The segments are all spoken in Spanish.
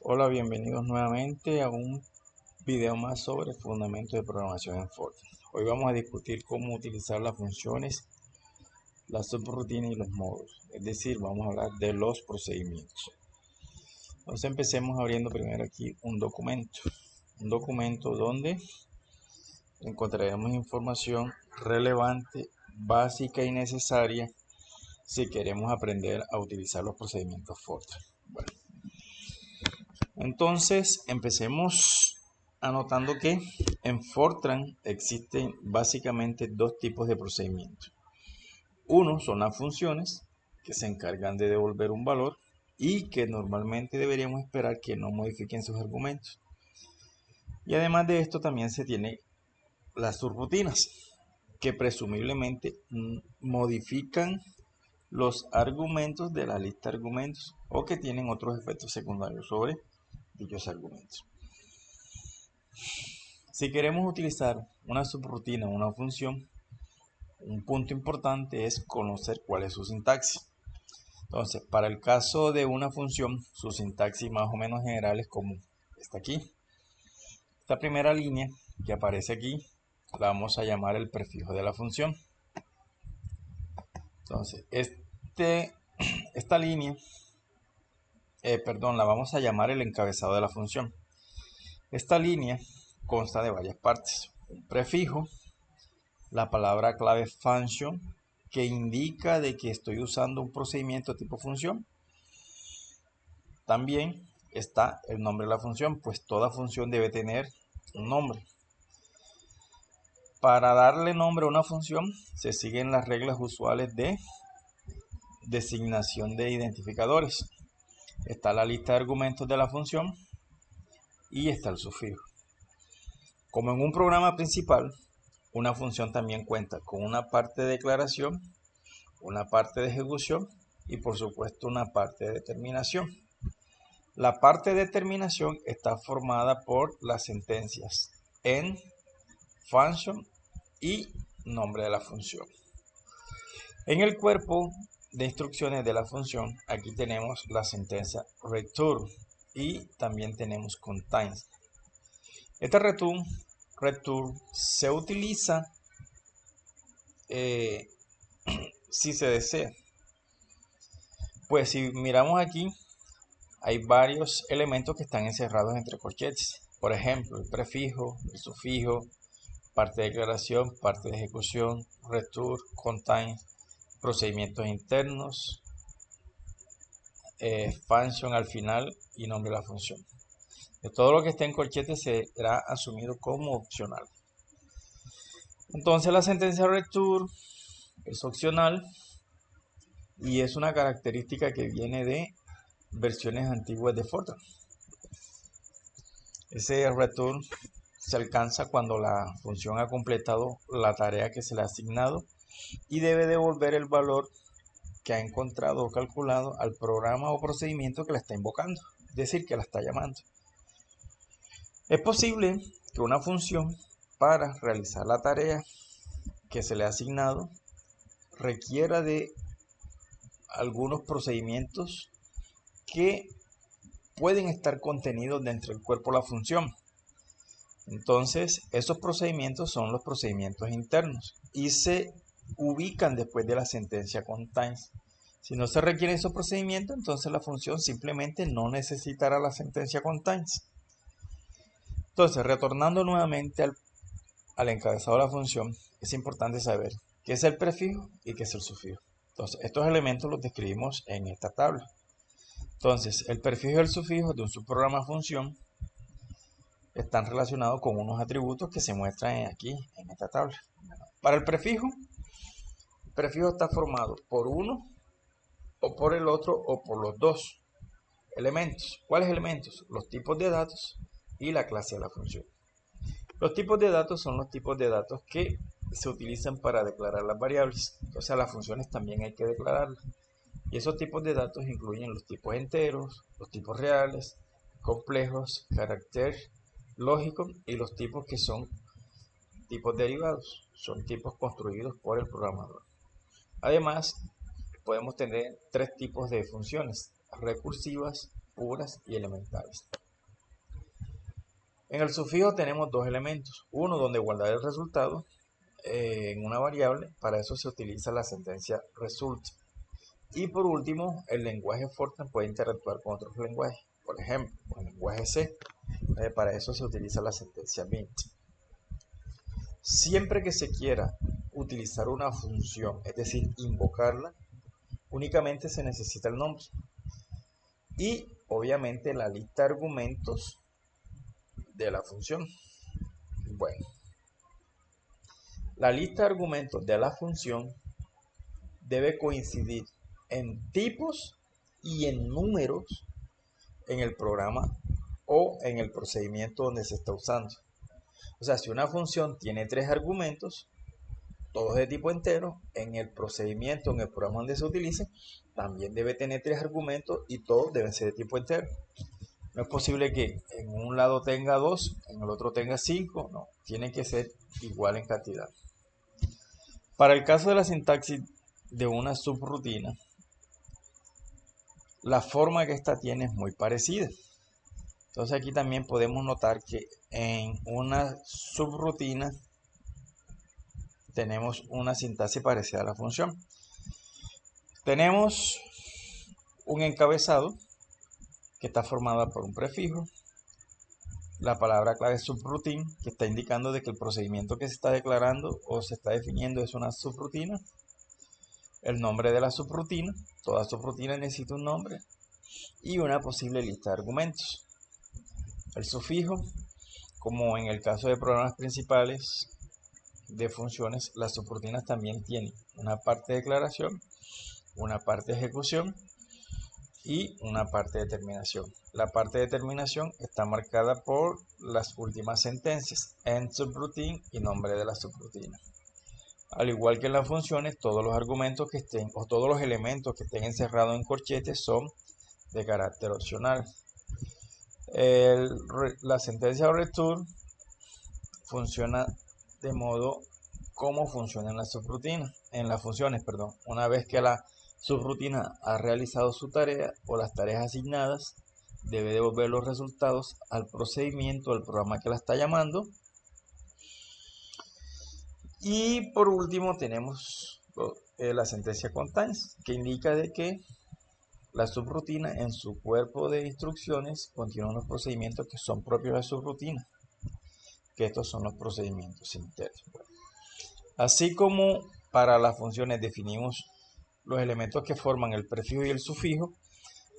Hola, bienvenidos nuevamente a un video más sobre fundamentos de programación en Fortran. Hoy vamos a discutir cómo utilizar las funciones, las subrutinas y los módulos. Es decir, vamos a hablar de los procedimientos. Entonces empecemos abriendo primero aquí un documento. Un documento donde encontraremos información relevante, básica y necesaria si queremos aprender a utilizar los procedimientos Fortran. Bueno, entonces empecemos anotando que en Fortran existen básicamente dos tipos de procedimientos. Uno son las funciones que se encargan de devolver un valor y que normalmente deberíamos esperar que no modifiquen sus argumentos. Y además de esto también se tiene las subrutinas que presumiblemente modifican los argumentos de la lista de argumentos o que tienen otros efectos secundarios sobre dichos argumentos. Si queremos utilizar una subrutina o una función, un punto importante es conocer cuál es su sintaxis. Entonces, para el caso de una función, su sintaxis más o menos general es como está aquí. Esta primera línea que aparece aquí la vamos a llamar el prefijo de la función. Entonces, esta línea, la vamos a llamar el encabezado de la función. Esta línea consta de varias partes. Un prefijo, la palabra clave function, que indica de que estoy usando un procedimiento tipo función. También está el nombre de la función, pues toda función debe tener un nombre. Para darle nombre a una función se siguen las reglas usuales de designación de identificadores. Está la lista de argumentos de la función y está el sufijo. Como en un programa principal, una función también cuenta con una parte de declaración, una parte de ejecución y por supuesto una parte de terminación. La parte de terminación está formada por las sentencias end, function y nombre de la función. En el cuerpo de instrucciones de la función, aquí tenemos la sentencia return y también tenemos contains. Esta return se utiliza si se desea. Pues si miramos aquí, hay varios elementos que están encerrados entre corchetes. Por ejemplo, el prefijo, el sufijo, parte de declaración, parte de ejecución, return, contain, procedimientos internos, function al final y nombre de la función. De todo lo que esté en corchetes será asumido como opcional. Entonces la sentencia return es opcional y es una característica que viene de versiones antiguas de Fortran. Ese return se alcanza cuando la función ha completado la tarea que se le ha asignado y debe devolver el valor que ha encontrado o calculado al programa o procedimiento que la está invocando, es decir, que la está llamando. Es posible que una función para realizar la tarea que se le ha asignado requiera de algunos procedimientos que pueden estar contenidos dentro del cuerpo de la función. Entonces, esos procedimientos son los procedimientos internos y se ubican después de la sentencia contains. Si no se requieren esos procedimientos, entonces la función simplemente no necesitará la sentencia contains. Entonces, retornando nuevamente al encabezado de la función, es importante saber qué es el prefijo y qué es el sufijo. Entonces, estos elementos los describimos en esta tabla. Entonces, el prefijo y el sufijo de un subprograma función están relacionados con unos atributos que se muestran aquí en esta tabla. Para el prefijo está formado por uno o por el otro o por los dos elementos. ¿Cuáles elementos? Los tipos de datos y la clase de la función. Los tipos de datos son los tipos de datos que se utilizan para declarar las variables. Entonces a las funciones también hay que declararlas. Y esos tipos de datos incluyen los tipos enteros, los tipos reales, complejos, carácter lógico y los tipos que son tipos derivados. Son tipos construidos por el programador. Además, podemos tener tres tipos de funciones: recursivas, puras y elementales. En el sufijo tenemos dos elementos, uno donde guardar el resultado en una variable, para eso se utiliza la sentencia result. Y por último, el lenguaje Fortran puede interactuar con otros lenguajes, por ejemplo, con el lenguaje C. Para eso se utiliza la sentencia mint. Siempre que se quiera utilizar una función, es decir, invocarla, únicamente se necesita el nombre y obviamente la lista de argumentos de la función. Bueno, la lista de argumentos de la función debe coincidir en tipos y en números en el programa o en el procedimiento donde se está usando. O sea, si una función tiene 3 argumentos, todos de tipo entero, en el procedimiento, en el programa donde se utilice, también debe tener 3 argumentos y todos deben ser de tipo entero. No es posible que en un lado tenga 2, en el otro tenga 5, no, tienen que ser igual en cantidad. Para el caso de la sintaxis de una subrutina, la forma que esta tiene es muy parecida. Entonces aquí también podemos notar que en una subrutina tenemos una sintaxis parecida a la función. Tenemos un encabezado que está formada por un prefijo, la palabra clave subroutine, que está indicando de que el procedimiento que se está declarando o se está definiendo es una subrutina, el nombre de la subrutina, toda subrutina necesita un nombre, y una posible lista de argumentos. El sufijo, como en el caso de programas principales de funciones, las subrutinas también tienen una parte de declaración, una parte de ejecución y una parte de terminación. La parte de terminación está marcada por las últimas sentencias, end subroutine y nombre de la subrutina. Al igual que en las funciones, todos los argumentos que estén o todos los elementos que estén encerrados en corchetes son de carácter opcional. La sentencia return funciona de modo como funciona en las subrutinas, en las funciones, perdón. Una vez que la subrutina ha realizado su tarea o las tareas asignadas, debe devolver los resultados al procedimiento del programa que la está llamando. Y por último tenemos la sentencia contains, que indica de que la subrutina en su cuerpo de instrucciones contiene unos procedimientos que son propios de la subrutina, que estos son los procedimientos internos. Así como para las funciones definimos los elementos que forman el prefijo y el sufijo,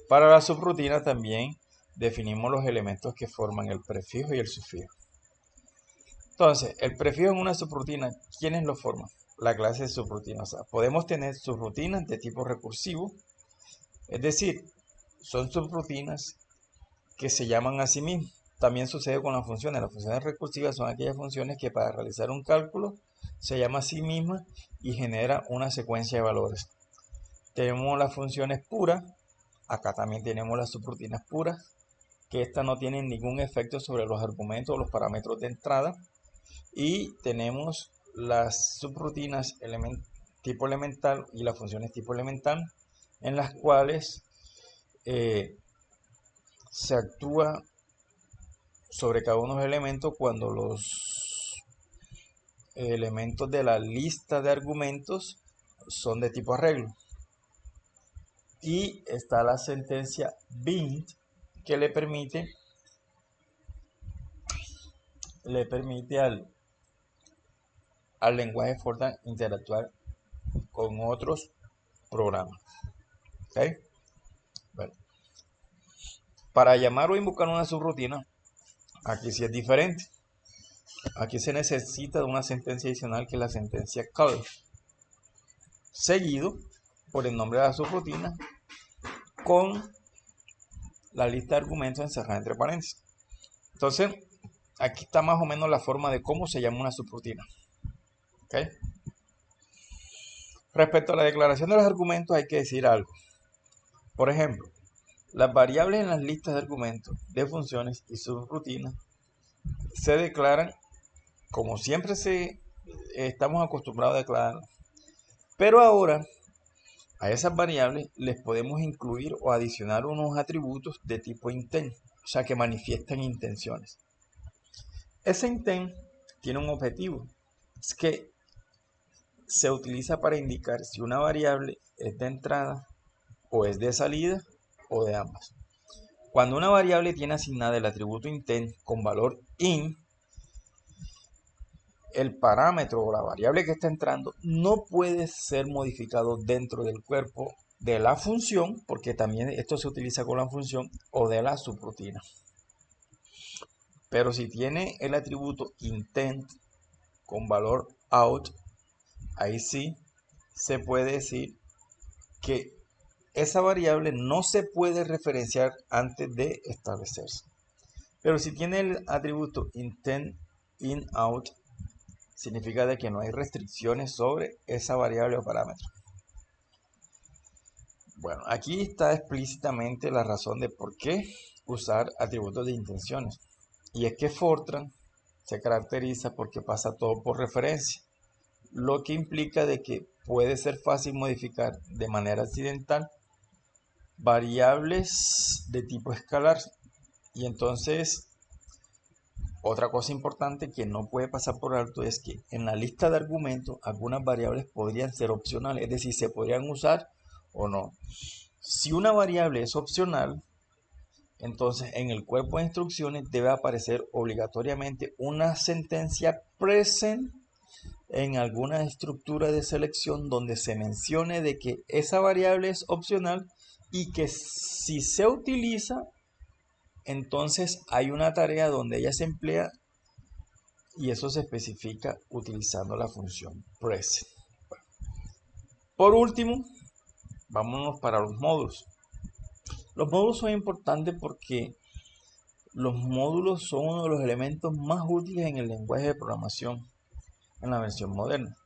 para la subrutina también definimos los elementos que forman el prefijo y el sufijo. Entonces, el prefijo en una subrutina, ¿quiénes lo forman? La clase de subrutina. O sea, podemos tener subrutinas de tipo recursivo, es decir, son subrutinas que se llaman a sí mismas. También sucede con las funciones. Las funciones recursivas son aquellas funciones que para realizar un cálculo se llama a sí misma y genera una secuencia de valores. Tenemos las funciones puras. Acá también tenemos las subrutinas puras, que estas no tienen ningún efecto sobre los argumentos o los parámetros de entrada. Y tenemos las subrutinas tipo elemental y las funciones tipo elemental, en las cuales se actúa sobre cada uno de los elementos cuando los elementos de la lista de argumentos son de tipo arreglo. Y está la sentencia bind, que le permite al lenguaje Fortran interactuar con otros programas. ¿Okay? Bueno, para llamar o invocar una subrutina, aquí sí es diferente. Aquí se necesita de una sentencia adicional, que es la sentencia call, seguido por el nombre de la subrutina con la lista de argumentos encerrada entre paréntesis. Entonces, aquí está más o menos la forma de cómo se llama una subrutina. ¿Okay? Respecto a la declaración de los argumentos, hay que decir algo. Por ejemplo, las variables en las listas de argumentos de funciones y subrutinas se declaran como siempre estamos acostumbrados a declarar. Pero ahora A esas variables les podemos incluir o adicionar unos atributos de tipo intent, o sea que manifiestan intenciones. Ese intent tiene un objetivo, es que se utiliza para indicar si una variable es de entrada o es de salida o de ambas. Cuando una variable tiene asignada el atributo intent con valor in, el parámetro o la variable que está entrando no puede ser modificado dentro del cuerpo de la función, porque también esto se utiliza con la función, o de la subrutina. Pero si tiene el atributo intent con valor out, ahí sí se puede decir que esa variable no se puede referenciar antes de establecerse. Pero si tiene el atributo intent in out, significa de que no hay restricciones sobre esa variable o parámetro. Bueno, aquí está explícitamente la razón de por qué usar atributos de intenciones. Y es que Fortran se caracteriza porque pasa todo por referencia, lo que implica de que puede ser fácil modificar de manera accidental variables de tipo escalar. Y entonces, otra cosa importante que no puede pasar por alto es que en la lista de argumentos algunas variables podrían ser opcionales, es decir, se podrían usar o no. Si una variable es opcional, entonces en el cuerpo de instrucciones debe aparecer obligatoriamente una sentencia present en alguna estructura de selección donde se mencione de que esa variable es opcional y que si se utiliza, entonces hay una tarea donde ella se emplea y eso se especifica utilizando la función present. Por último, vámonos para los módulos. Los módulos son importantes porque los módulos son uno de los elementos más útiles en el lenguaje de programación en la versión moderna.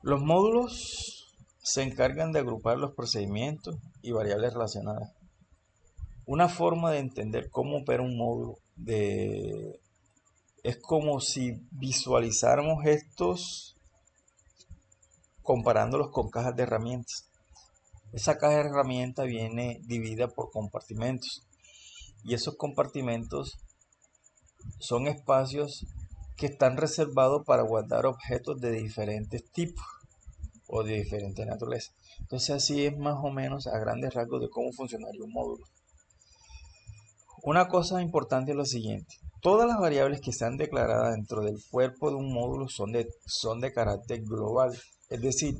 Los módulos se encargan de agrupar los procedimientos y variables relacionadas. Una forma de entender cómo opera un módulo es como si visualizáramos estos comparándolos con cajas de herramientas. Esa caja de herramientas viene dividida por compartimentos y esos compartimentos son espacios que están reservados para guardar objetos de diferentes tipos o de diferente naturaleza. Entonces así es más o menos a grandes rasgos de cómo funcionaría un módulo. Una cosa importante es lo siguiente: todas las variables que sean declaradas dentro del cuerpo de un módulo son de carácter global, es decir,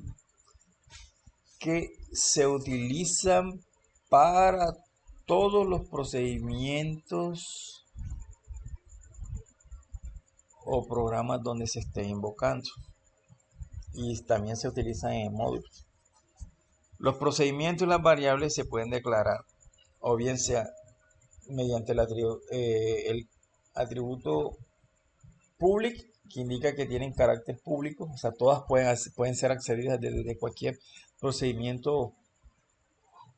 que se utilizan para todos los procedimientos o programas donde se esté invocando, y también se utilizan en módulos. Los procedimientos y las variables se pueden declarar o bien sea mediante el atributo public, que indica que tienen carácter público, o sea, todas pueden ser accedidas desde cualquier procedimiento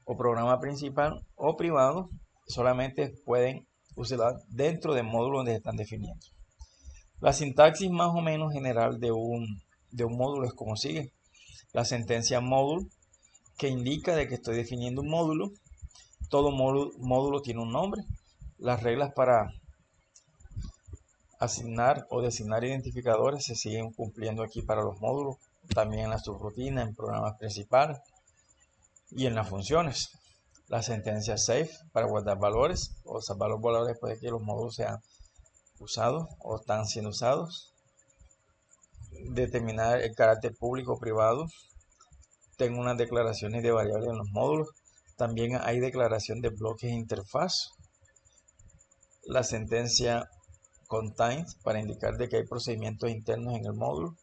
o programa principal, o privado, solamente pueden usar dentro de módulos donde están definiendo. La sintaxis más o menos general de un módulo es como sigue: la sentencia módulo, que indica de que estoy definiendo un módulo. Todo módulo tiene un nombre. Las reglas para asignar o designar identificadores se siguen cumpliendo aquí para los módulos, también en la subrutina, en programas principales y en las funciones. La sentencia save para guardar valores o salvar los valores después de que los módulos sean usados o están siendo usados. Determinar el carácter público o privado. Tengo unas declaraciones de variables en los módulos. También hay declaración de bloques de interfaz. La sentencia contains para indicar de que hay procedimientos internos en el módulo.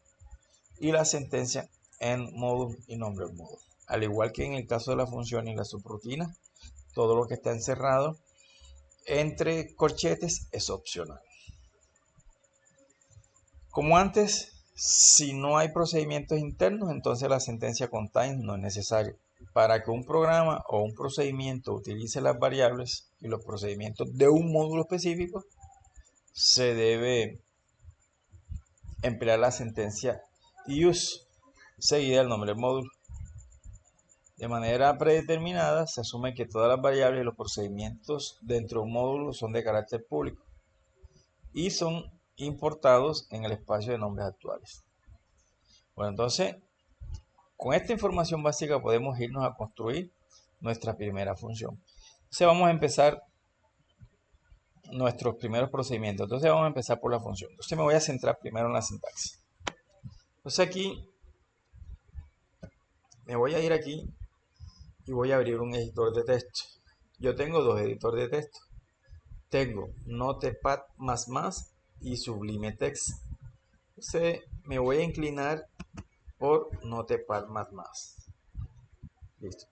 Y la sentencia end módulo y nombre del módulo. Al igual que en el caso de la función y la subrutina, todo lo que está encerrado entre corchetes es opcional. Como antes, si no hay procedimientos internos, entonces la sentencia contain no es necesaria. Para que un programa o un procedimiento utilice las variables y los procedimientos de un módulo específico, se debe emplear la sentencia use seguida del nombre del módulo. De manera predeterminada, se asume que todas las variables y los procedimientos dentro de un módulo son de carácter público y son importados en el espacio de nombres actuales. Bueno, entonces, con esta información básica podemos irnos a construir nuestra primera función. Entonces vamos a empezar nuestros primeros procedimientos. Entonces vamos a empezar por la función. Entonces me voy a centrar primero en la sintaxis. Entonces aquí me voy a ir aquí y voy a abrir un editor de texto. Yo tengo dos editores de texto. Tengo Notepad++ y Sublime Text. Entonces me voy a inclinar por Notepad++. Listo.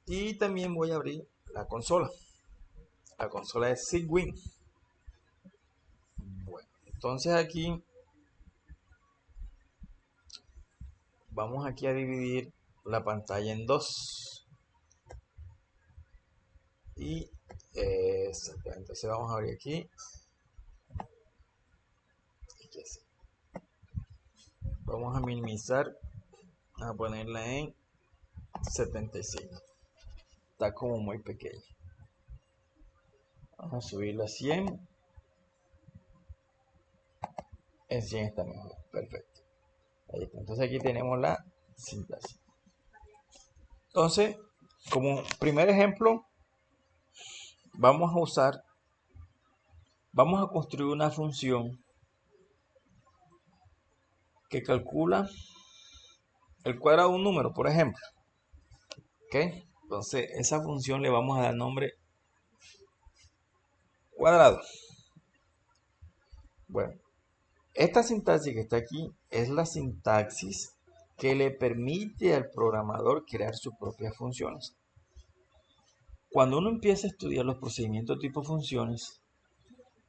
Y también voy a abrir la consola. La consola es Cygwin. Bueno, entonces aquí vamos aquí a dividir la pantalla en dos. Y entonces vamos a abrir aquí. Vamos a minimizar, a ponerla en 75. Está como muy pequeña. Vamos a subirla a 100. En 100 está mejor. Perfecto. Ahí está. Entonces aquí tenemos la sintaxis. Entonces, como primer ejemplo, vamos a construir una función que calcula el cuadrado de un número, por ejemplo. ¿Ok? Entonces, esa función le vamos a dar nombre cuadrado. Bueno, esta sintaxis que está aquí es la sintaxis que le permite al programador crear sus propias funciones. Cuando uno empieza a estudiar los procedimientos tipo funciones,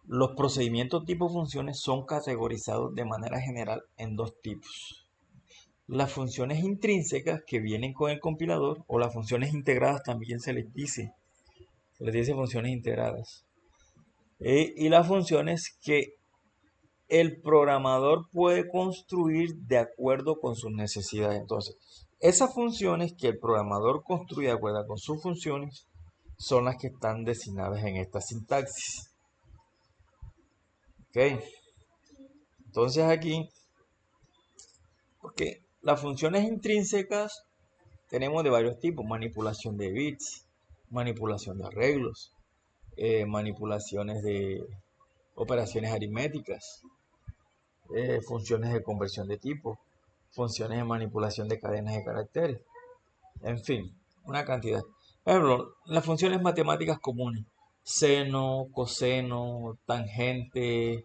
los procedimientos tipo funciones son categorizados de manera general en dos tipos. Las funciones intrínsecas que vienen con el compilador, o las funciones integradas también se les dice funciones integradas. Y las funciones que el programador puede construir de acuerdo con sus necesidades. Entonces, esas funciones que el programador construye de acuerdo con sus funciones son las que están designadas en esta sintaxis. ¿Ok? Entonces aquí, porque las funciones intrínsecas tenemos de varios tipos: manipulación de bits, manipulación de arreglos, manipulaciones de operaciones aritméticas, funciones de conversión de tipo, funciones de manipulación de cadenas de caracteres, en fin, una cantidad. Por ejemplo, las funciones matemáticas comunes: seno, coseno, tangente,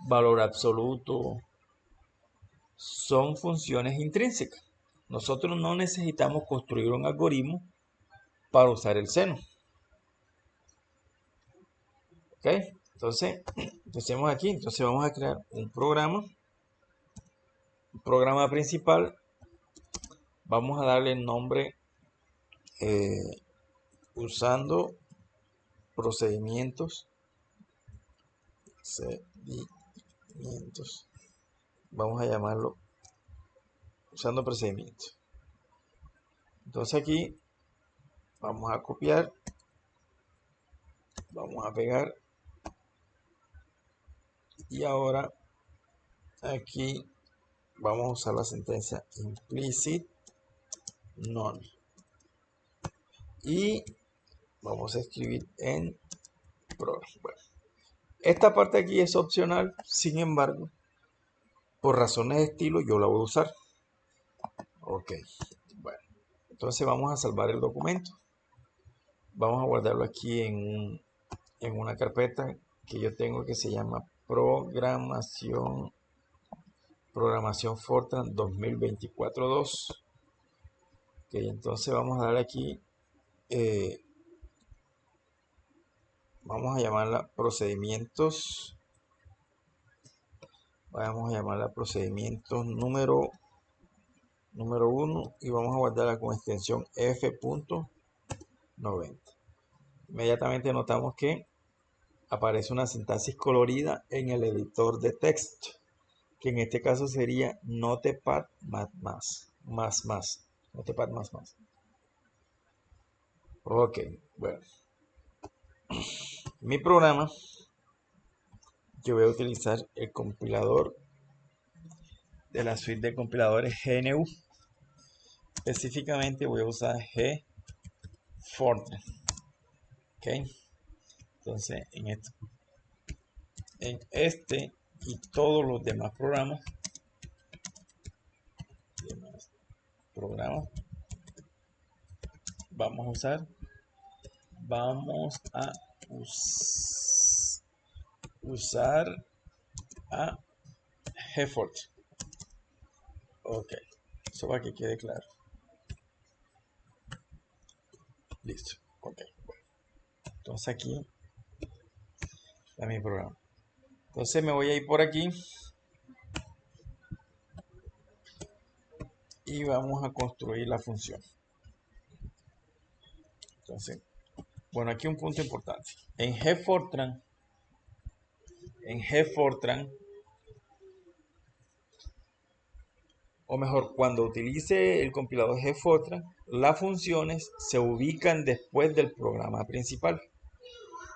valor absoluto, son funciones intrínsecas. Nosotros no necesitamos construir un algoritmo para usar el seno. ¿Ok? Entonces, empecemos aquí. Entonces vamos a crear un programa principal. Vamos a darle el nombre usando procedimientos. Vamos a llamarlo usando procedimientos. Entonces aquí vamos a copiar, vamos a pegar, y ahora aquí vamos a usar la sentencia implicit none y vamos a escribir en program. Bueno, esta parte aquí es opcional, sin embargo, por razones de estilo yo la voy a usar. Ok, bueno, entonces vamos a salvar el documento. Vamos a guardarlo aquí en una carpeta que yo tengo que se llama programación Fortran 2024-2. Ok, entonces vamos a darle aquí, vamos a llamarla procedimientos. Vamos a llamarla procedimientos número 1 y vamos a guardarla con extensión f.90. Inmediatamente notamos que aparece una sintaxis colorida en el editor de texto, que en este caso sería Notepad++. Notepad más. Ok, bueno. Mi programa, yo voy a utilizar el compilador de la suite de compiladores GNU. Específicamente voy a usar GFortran. Ok, entonces en este y todos los demás programas vamos a usar a GFortran. Ok, eso para que quede claro. Listo. Ok, bueno. Entonces aquí está mi programa. Entonces me voy a ir por aquí y vamos a construir la función. Entonces, bueno, aquí un punto importante. En GFortran, o mejor, cuando utilice el compilador GFortran, las funciones se ubican después del programa principal.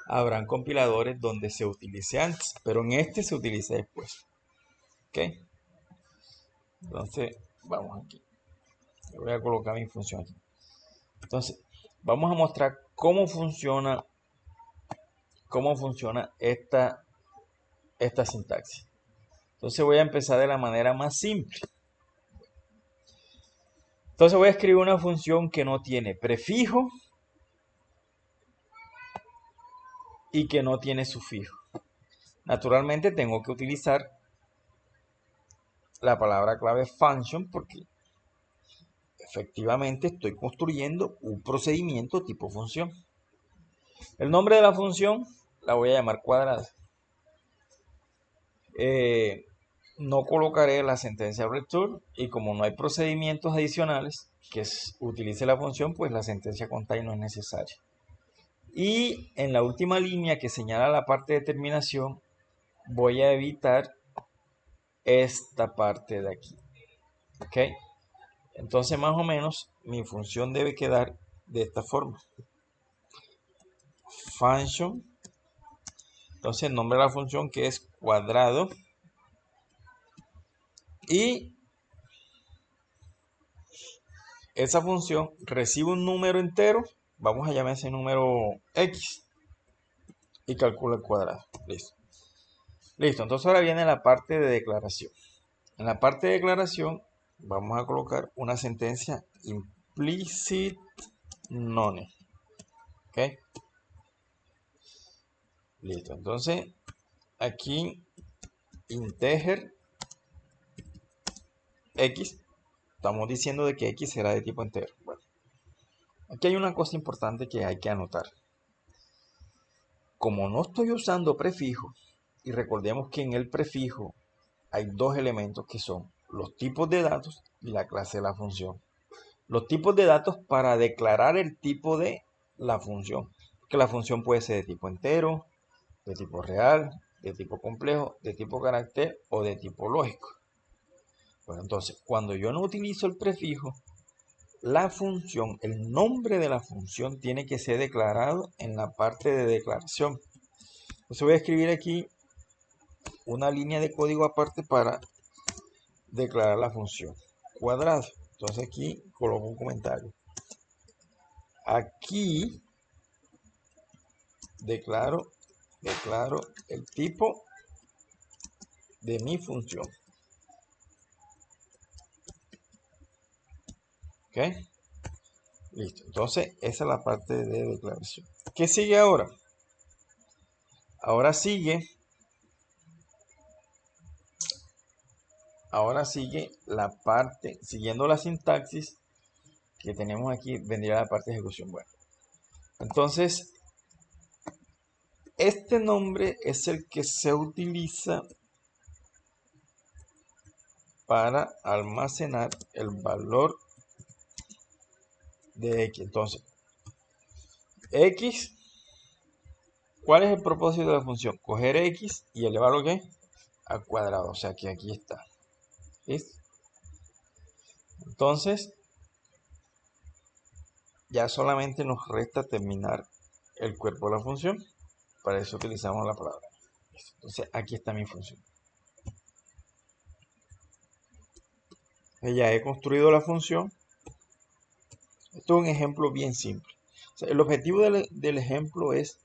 Habrán compiladores donde se utilice antes, pero en este se utiliza después. ¿Ok? Entonces, vamos aquí. Voy a colocar mi función aquí. Entonces, vamos a mostrar cómo funciona esta sintaxis. Entonces voy a empezar de la manera más simple. Entonces voy a escribir una función que no tiene prefijo y que no tiene sufijo. Naturalmente tengo que utilizar la palabra clave function porque efectivamente estoy construyendo un procedimiento tipo función. El nombre de la función la voy a llamar cuadrada. No colocaré la sentencia return y como no hay procedimientos adicionales que utilice la función, pues la sentencia contain no es necesaria. Y en la última línea que señala la parte de terminación, voy a evitar esta parte de aquí. ¿Ok? Entonces más o menos mi función debe quedar de esta forma. Function. Entonces el nombre de la función que es cuadrado. Y esa función recibe un número entero. Vamos a llamar ese número X. Y calcula el cuadrado. Listo. Listo. Entonces ahora viene la parte de declaración. En la parte de declaración vamos a colocar una sentencia implicit none. ¿Ok? Listo. Entonces aquí integer X. Estamos diciendo de que X será de tipo entero. Bueno, aquí hay una cosa importante que hay que anotar. Como no estoy usando prefijo, y recordemos que en el prefijo hay dos elementos que son los tipos de datos y la clase de la función. Los tipos de datos para declarar el tipo de la función. Que la función puede ser de tipo entero, de tipo real, de tipo complejo, de tipo carácter o de tipo lógico. Bueno, entonces, cuando yo no utilizo el prefijo, la función, el nombre de la función tiene que ser declarado en la parte de declaración. Entonces voy a escribir aquí una línea de código aparte para declarar la función cuadrado. Entonces aquí coloco un comentario. Aquí declaro el tipo de mi función. ¿Ok? Listo. Entonces esa es la parte de declaración. ¿Qué sigue ahora? Ahora sigue la parte, siguiendo la sintaxis que tenemos aquí, vendría la parte de ejecución. Bueno, entonces este nombre es el que se utiliza para almacenar el valor de X. Entonces, X, ¿cuál es el propósito de la función? Coger X y elevarlo ¿qué? Al cuadrado. O sea que aquí está. ¿Listo? Entonces, Ya solamente nos resta terminar el cuerpo de la función. Para eso utilizamos la palabra. Entonces aquí está mi función. Ya he construido la función. Esto es un ejemplo bien simple. O sea, el objetivo del ejemplo es,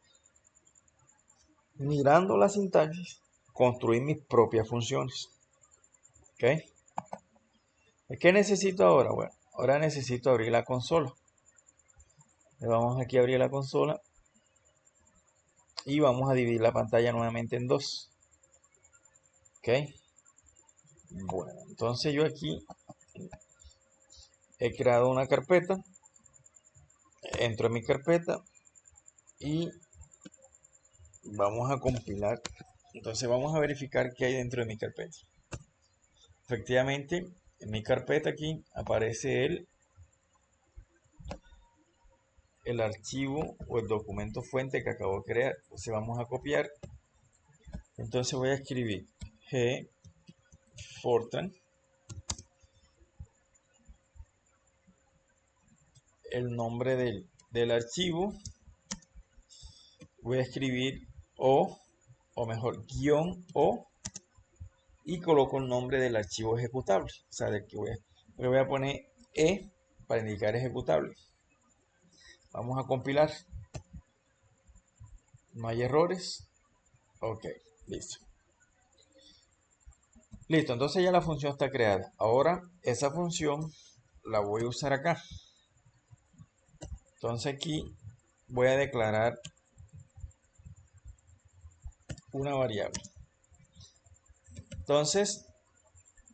mirando la sintaxis, construir mis propias funciones. ¿Ok? ¿Qué necesito ahora? Bueno, ahora necesito abrir la consola. Le vamos aquí a abrir la consola y vamos a dividir la pantalla nuevamente en dos. ¿Ok? Bueno, entonces yo aquí he creado una carpeta. Entro en mi carpeta y vamos a compilar. Entonces vamos a verificar qué hay dentro de mi carpeta. Efectivamente, en mi carpeta aquí aparece el archivo o el documento fuente que acabo de crear. Entonces vamos a copiar. Entonces voy a escribir G Fortran, el nombre del archivo. Voy a escribir o mejor, guión O, y coloco el nombre del archivo ejecutable. O sea, le voy a poner E para indicar ejecutable. Vamos a compilar. No hay errores. Ok, listo. Listo, entonces ya la función está creada. Ahora esa función la voy a usar acá. Entonces aquí voy a declarar una variable. Entonces,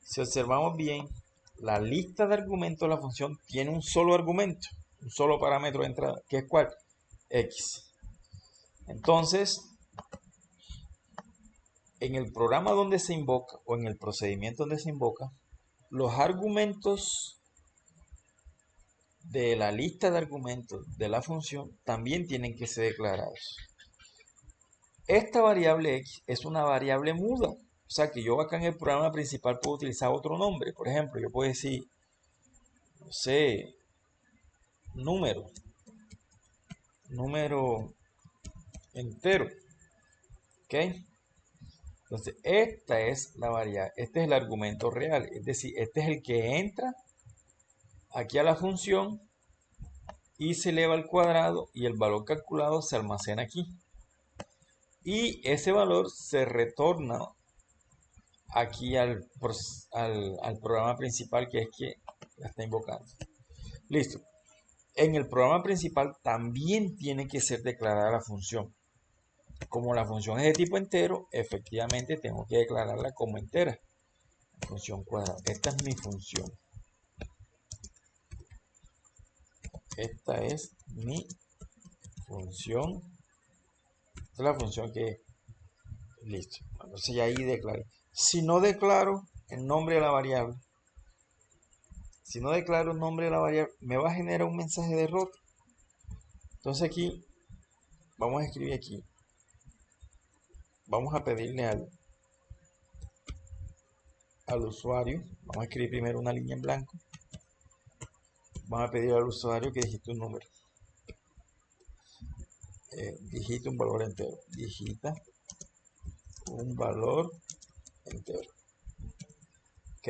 si observamos bien, la lista de argumentos de la función tiene un solo argumento, un solo parámetro de entrada, que es ¿cuál? X. Entonces, en el programa donde se invoca o en el procedimiento donde se invoca, los argumentos de la lista de argumentos de la función también tienen que ser declarados. Esta variable X es una variable muda. O sea que yo acá en el programa principal puedo utilizar otro nombre. Por ejemplo, yo puedo decir, no sé, número entero. ¿Ok? Entonces, esta es la variable, este es el argumento real. Es decir, este es el que entra aquí a la función y se eleva al cuadrado y el valor calculado se almacena aquí. Y ese valor se retorna aquí al programa principal, que es que la está invocando. Listo. En el programa principal también tiene que ser declarada la función. Como la función es de tipo entero, efectivamente tengo que declararla como entera. Función cuadrada. Esta es mi función. Esta es mi función. Esta es la función que... Listo. Entonces ya ahí declaré. Si no declaro el nombre de la variable, me va a generar un mensaje de error. Entonces aquí, vamos a escribir aquí. Vamos a pedirle al usuario. Vamos a escribir primero una línea en blanco. Vamos a pedir al usuario que digite un número. Digita un valor entero. Digita un valor entero. ¿Ok?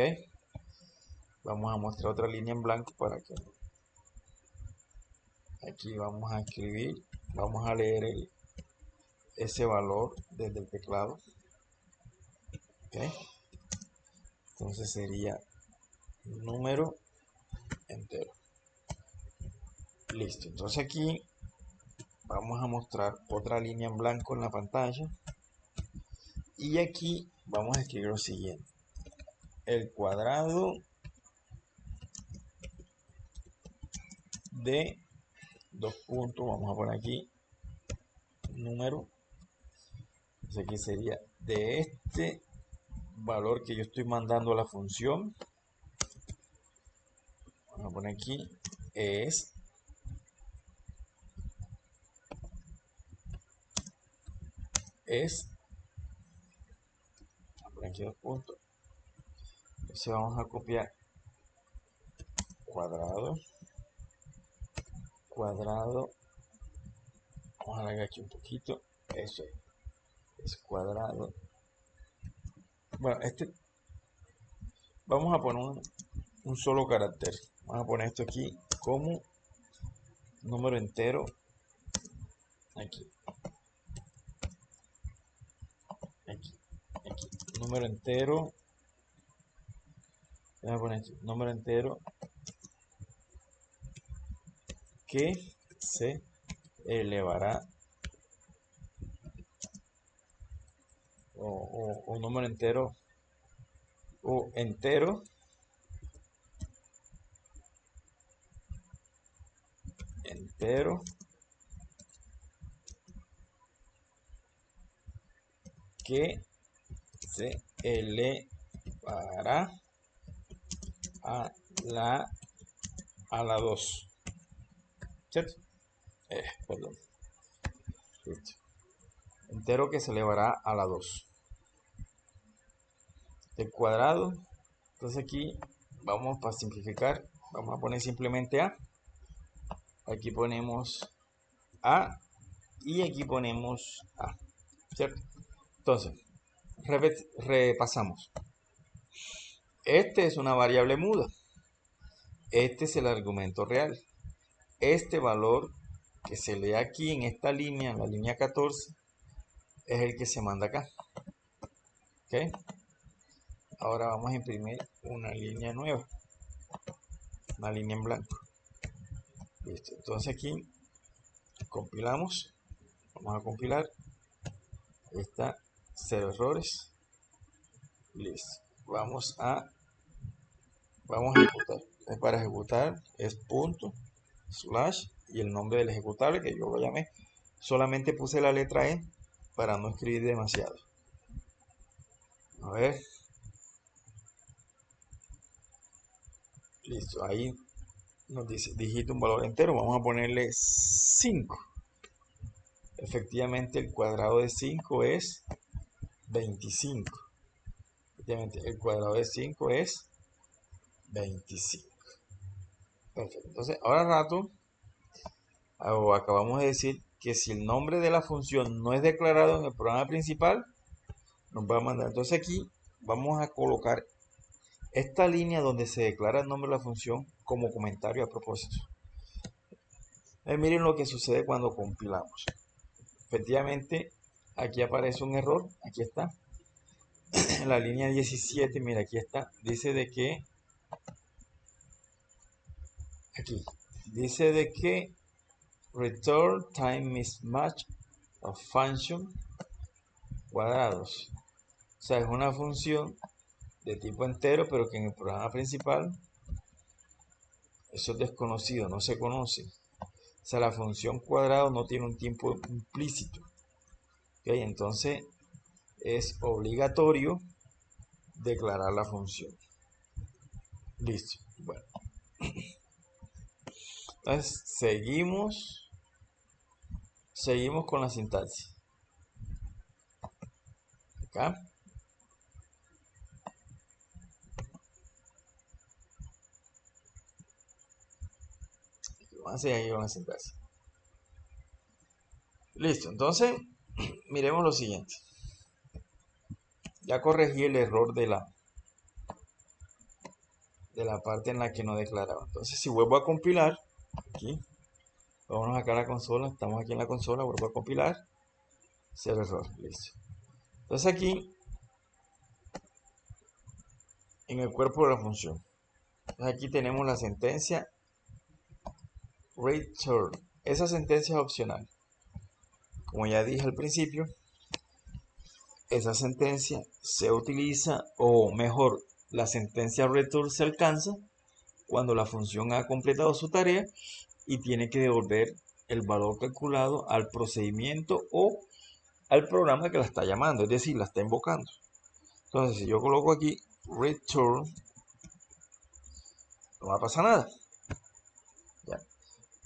Vamos a mostrar otra línea en blanco para que... Aquí vamos a escribir. Vamos a leer ese valor desde el teclado. ¿Ok? Entonces sería número entero. Listo. Entonces aquí vamos a mostrar otra línea en blanco en la pantalla. Y aquí vamos a escribir lo siguiente. El cuadrado de dos puntos. Vamos a poner aquí número. Entonces aquí sería de este valor que yo estoy mandando a la función. Vamos a poner aquí es vamos a poner aquí dos puntos. Entonces vamos a copiar cuadrado cuadrado, vamos a alargar aquí un poquito, eso es cuadrado. Bueno, vamos a poner un solo carácter, vamos a poner esto aquí como número entero, aquí, número entero, voy a poner aquí, número entero que se elevará o número entero o entero que se elevará a la 2, ¿cierto? Perdón. Listo. Entero que se elevará a la 2 del cuadrado. Entonces aquí vamos, para simplificar, vamos a poner simplemente A. Aquí ponemos A y aquí ponemos A, ¿cierto? Entonces, repasamos. Este es una variable muda. Este es el argumento real. Este valor que se lee aquí en esta línea, en la línea 14, es el que se manda acá. ¿Ok? Ahora vamos a imprimir una línea nueva. Una línea en blanco. Listo. Entonces aquí compilamos. Vamos a compilar. Ahí está. 0 errores. Listo. Vamos a ejecutar. Para ejecutar es punto slash y el nombre del ejecutable, que yo lo llamé. Solamente puse la letra E para no escribir demasiado. A ver. Listo. Ahí nos dice digita un valor entero. Vamos a ponerle 5. Efectivamente el cuadrado de 5 es 25. Efectivamente el cuadrado de 5 es 25. Perfecto. Entonces ahora rato acabamos de decir que si el nombre de la función no es declarado en el programa principal, nos va a mandar. Entonces aquí vamos a colocar esta línea donde se declara el nombre de la función como comentario a propósito. Miren lo que sucede cuando compilamos. Efectivamente, aquí aparece un error. Aquí está. En la línea 17, mira, aquí está. Dice de que aquí dice de que return time mismatch of function cuadrados. O sea, es una función de tipo entero, pero que en el programa principal eso es desconocido, no se conoce. O sea, la función cuadrado no tiene un tiempo implícito. ¿Okay? Entonces es obligatorio declarar la función. Listo. Bueno. Entonces seguimos con la sintaxis. Acá. Vamos a seguir con la sintaxis. Listo. Entonces, miremos lo siguiente. Ya corregí el error de la parte en la que no declaraba. Entonces, si vuelvo a compilar, aquí, vámonos acá a la consola, estamos aquí en la consola, vuelvo a compilar, 0 error, listo. Entonces aquí, en el cuerpo de la función, aquí tenemos la sentencia return. Esa sentencia es opcional. Como ya dije al principio, esa sentencia se utiliza, o mejor, la sentencia return se alcanza cuando la función ha completado su tarea y tiene que devolver el valor calculado al procedimiento o al programa que la está llamando, es decir, la está invocando. Entonces, si yo coloco aquí return, no va a pasar nada. ¿Ya?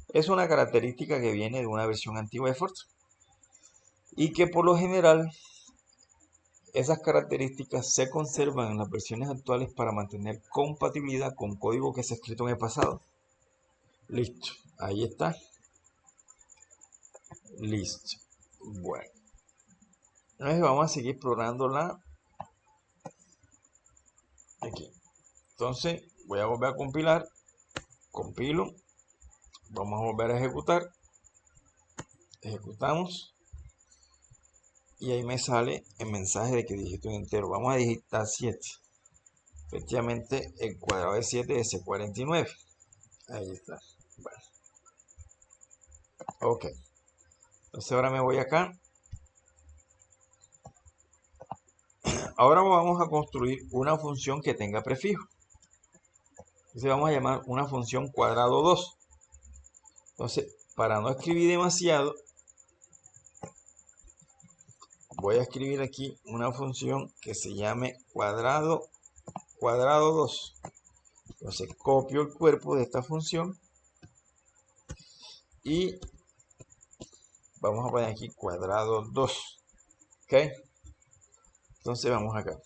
Es una característica que viene de una versión antigua de Fortran y que por lo general esas características se conservan en las versiones actuales para mantener compatibilidad con código que se ha escrito en el pasado. Listo, ahí está. Listo. Bueno, entonces vamos a seguir explorándola aquí. Entonces voy a volver a compilar, compilo, vamos a volver a ejecutar, ejecutamos y ahí me sale el mensaje de que dígito entero. Vamos a digitar 7. Efectivamente el cuadrado de 7 es 49. Ahí está. Bueno, ok. Entonces ahora me voy acá. Ahora vamos a construir una función que tenga prefijo. Entonces vamos a llamar una función cuadrado 2. Entonces, para no escribir demasiado, voy a escribir aquí una función que se llame cuadrado 2. Entonces copio el cuerpo de esta función y vamos a poner aquí cuadrado 2. ¿Ok? Entonces vamos acá.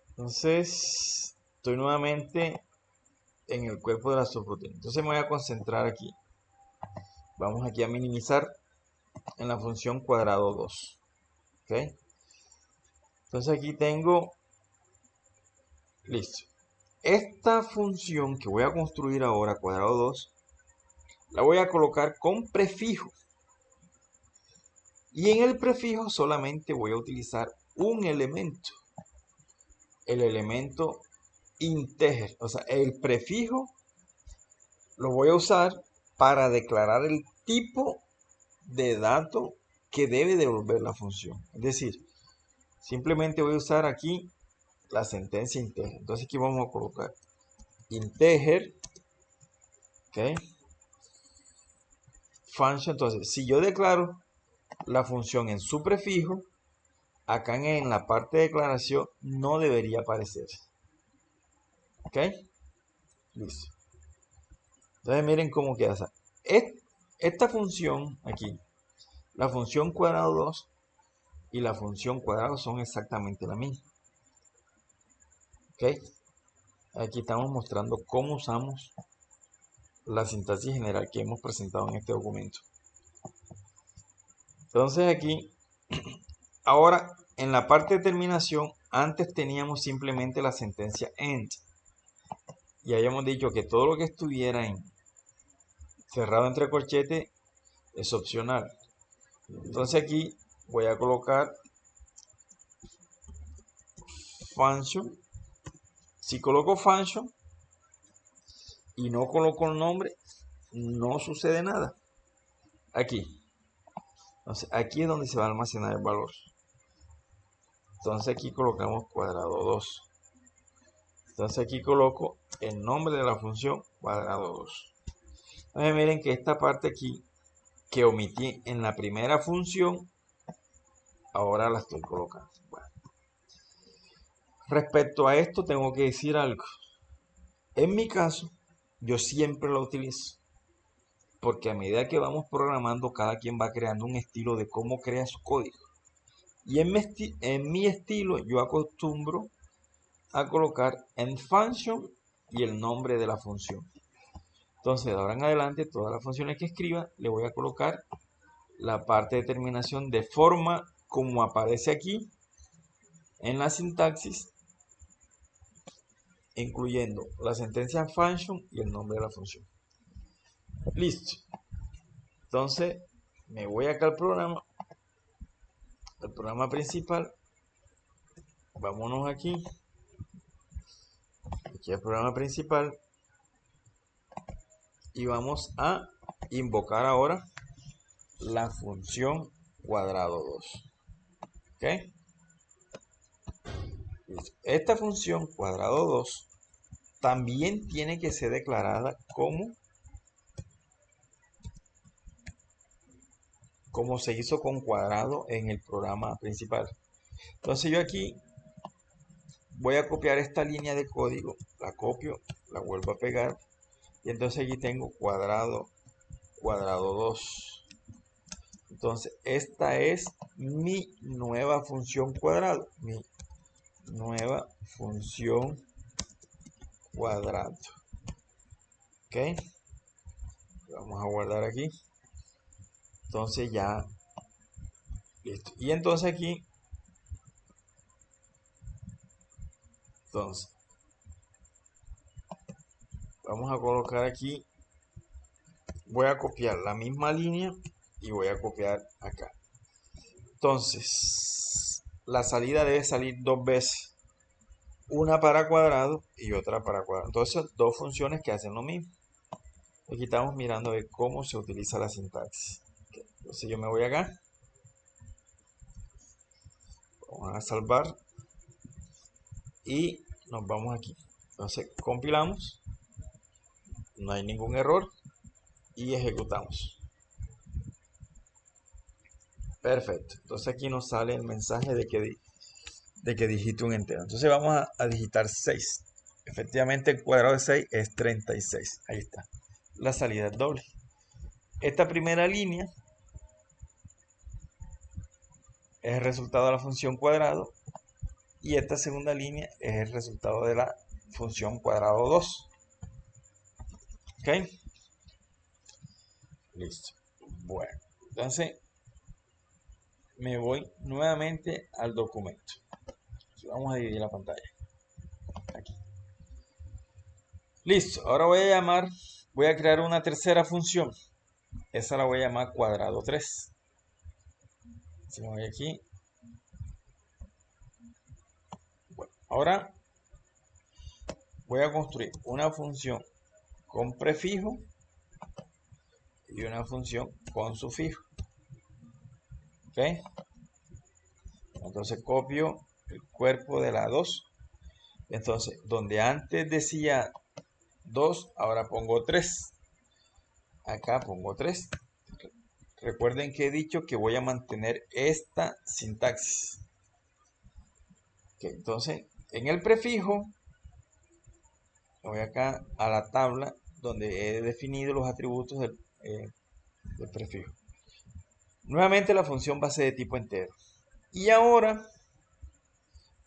Entonces estoy nuevamente en el cuerpo de la subrutina. Entonces me voy a concentrar aquí. Vamos aquí a minimizar en la función cuadrado 2. ¿Ok? Entonces aquí tengo, listo. Esta función que voy a construir ahora, cuadrado 2, la voy a colocar con prefijo. Y en el prefijo solamente voy a utilizar un elemento. El elemento integer. O sea, el prefijo lo voy a usar para declarar el tipo de dato que debe devolver la función. Es decir, simplemente voy a usar aquí la sentencia integer. Entonces aquí vamos a colocar integer, ¿ok? Function. Entonces, si yo declaro la función en su prefijo, acá en la parte de declaración no debería aparecer. ¿Ok? Listo. Entonces miren cómo queda. Esta función aquí, la función cuadrado 2 y la función cuadrado son exactamente la misma. ¿Ok? Aquí estamos mostrando cómo usamos la sintaxis general que hemos presentado en este documento. Entonces aquí, ahora en la parte de terminación, antes teníamos simplemente la sentencia end. Y habíamos dicho que todo lo que estuviera en cerrado entre corchetes es opcional. Entonces aquí voy a colocar function. Si coloco function y no coloco el nombre, no sucede nada. Aquí. Entonces aquí es donde se va a almacenar el valor. Entonces aquí colocamos cuadrado 2. Entonces aquí coloco el nombre de la función cuadrado 2. Entonces miren que esta parte aquí que omití en la primera función, ahora la estoy colocando. Bueno. Respecto a esto tengo que decir algo. En mi caso, yo siempre lo utilizo. Porque a medida que vamos programando, cada quien va creando un estilo de cómo crea su código. Y en mi estilo yo acostumbro a colocar end function y el nombre de la función. Entonces, de ahora en adelante, todas las funciones que escriba, le voy a colocar la parte de terminación de forma como aparece aquí en la sintaxis, incluyendo la sentencia function y el nombre de la función. Listo. Entonces, me voy acá al programa principal. Vámonos aquí al programa principal y vamos a invocar ahora la función cuadrado 2. ¿Ok? Esta función cuadrado 2 también tiene que ser declarada como se hizo con cuadrado en el programa principal. Entonces yo aquí voy a copiar esta línea de código, la copio, la vuelvo a pegar y entonces aquí tengo cuadrado 2. Entonces esta es mi nueva función cuadrado, mi nueva función cuadrado. Ok, vamos a guardar aquí. Entonces ya, listo. Y entonces aquí, entonces, vamos a colocar aquí, voy a copiar la misma línea y voy a copiar acá. Entonces, la salida debe salir dos veces, una para cuadrado y otra para cuadrado. Entonces, dos funciones que hacen lo mismo. Aquí estamos mirando de cómo se utiliza la sintaxis. Entonces yo me voy acá, vamos a salvar y nos vamos aquí. Entonces compilamos, no hay ningún error y ejecutamos. Perfecto. Entonces aquí nos sale el mensaje de que digite un entero. Entonces vamos a digitar 6. Efectivamente el cuadrado de 6 es 36. Ahí está. La salida es doble. Esta primera línea es el resultado de la función cuadrado y esta segunda línea es el resultado de la función cuadrado 2. ¿Ok? Listo. Bueno, entonces me voy nuevamente al documento. Vamos a dividir la pantalla. Aquí. Listo. Ahora voy a crear una tercera función. Esa la voy a llamar cuadrado 3. Si me voy aquí. Bueno, ahora voy a construir una función con prefijo y una función con sufijo. ¿Ok? Entonces copio el cuerpo de la 2. Entonces, donde antes decía 2, ahora pongo 3. Acá pongo 3. Recuerden que he dicho que voy a mantener esta sintaxis. Okay, entonces, en el prefijo, voy acá a la tabla donde he definido los atributos del prefijo. Nuevamente la función va a ser de tipo entero. Y ahora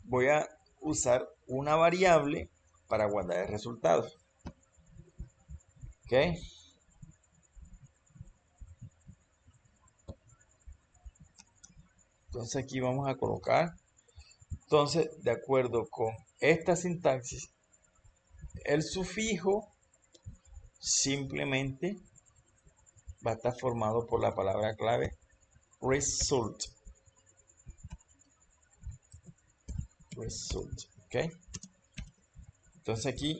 voy a usar una variable para guardar el resultado. ¿Ok? Entonces aquí vamos a colocar. Entonces, de acuerdo con esta sintaxis, el sufijo simplemente va a estar formado por la palabra clave result. ¿Ok? Entonces aquí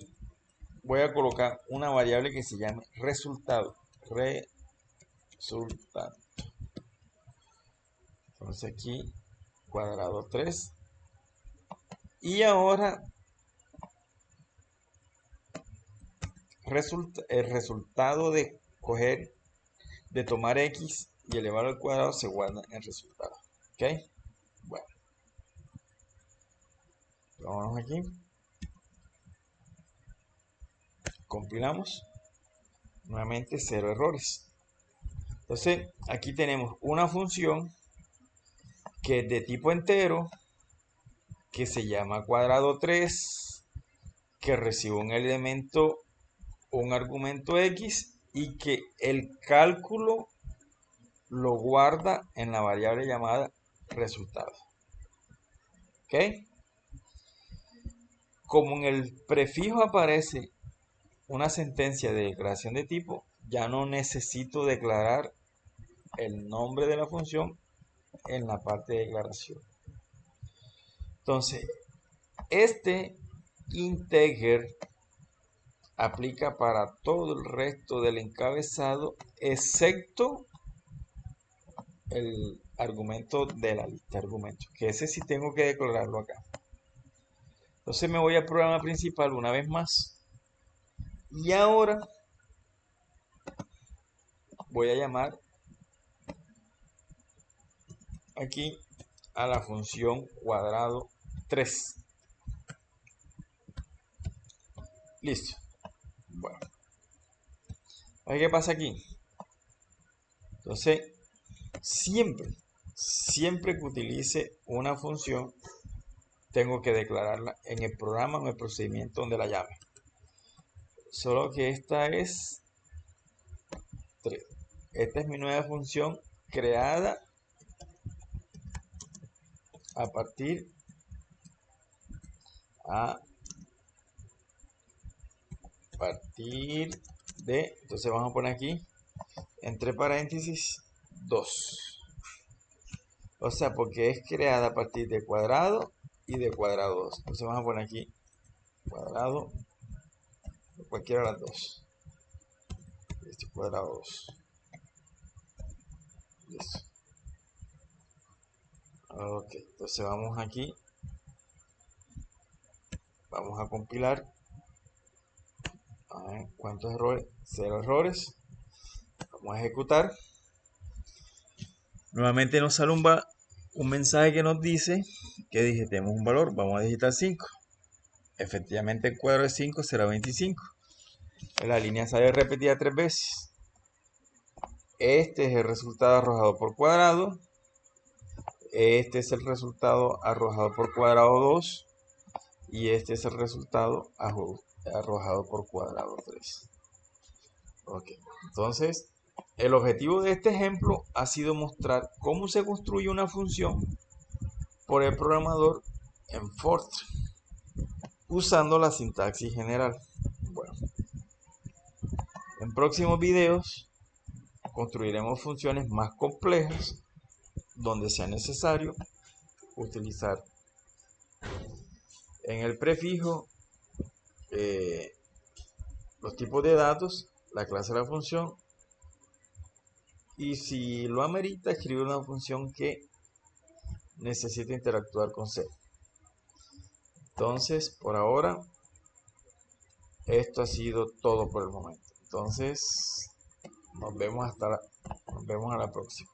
voy a colocar una variable que se llame resultado. Resultado. Entonces aquí cuadrado 3. Y ahora el resultado de tomar x y elevarlo al cuadrado se guarda en el resultado. ¿Ok? Bueno. Vamos aquí. Compilamos. Nuevamente 0 errores. Entonces aquí tenemos una función que es de tipo entero, que se llama cuadrado 3, que recibe un elemento, un argumento x y que el cálculo lo guarda en la variable llamada resultado. ¿Ok? Como en el prefijo aparece una sentencia de declaración de tipo, ya no necesito declarar el nombre de la función en la parte de declaración. Entonces, este integer aplica para todo el resto del encabezado, excepto el argumento de la lista de argumentos, que ese sí tengo que declararlo acá. Entonces me voy al programa principal una vez más. Y ahora voy a llamar aquí a la función cuadrado 3. Listo. Bueno. ¿Qué pasa aquí? Entonces, siempre que utilice una función, tengo que declararla en el programa o en el procedimiento donde la llame. Solo que esta es 3. Esta es mi nueva función creada a partir de, entonces vamos a poner aquí entre paréntesis 2. O sea, porque es creada a partir de cuadrado y de cuadrado 2. Entonces vamos a poner aquí cuadrado, cualquiera de las dos. Este cuadrado 2. Listo. Ok, entonces vamos aquí. Vamos a compilar. A ver, ¿cuántos errores? 0 errores. Vamos a ejecutar. Nuevamente nos sale un mensaje que nos dice que digitemos un valor. Vamos a digitar 5. Efectivamente el cuadro de 5 será 25. La línea sale repetida 3 veces. Este es el resultado arrojado por cuadrado. Este es el resultado arrojado por cuadrado 2. Y este es el resultado arrojado por cuadrado 3. Ok, entonces el objetivo de este ejemplo ha sido mostrar cómo se construye una función por el programador en Fortran usando la sintaxis general. Bueno, en próximos videos construiremos funciones más complejas donde sea necesario utilizar en el prefijo los tipos de datos, la clase de la función, y si lo amerita, escribir una función que necesita interactuar con C. Entonces, por ahora, esto ha sido todo por el momento. Entonces, nos vemos a la próxima.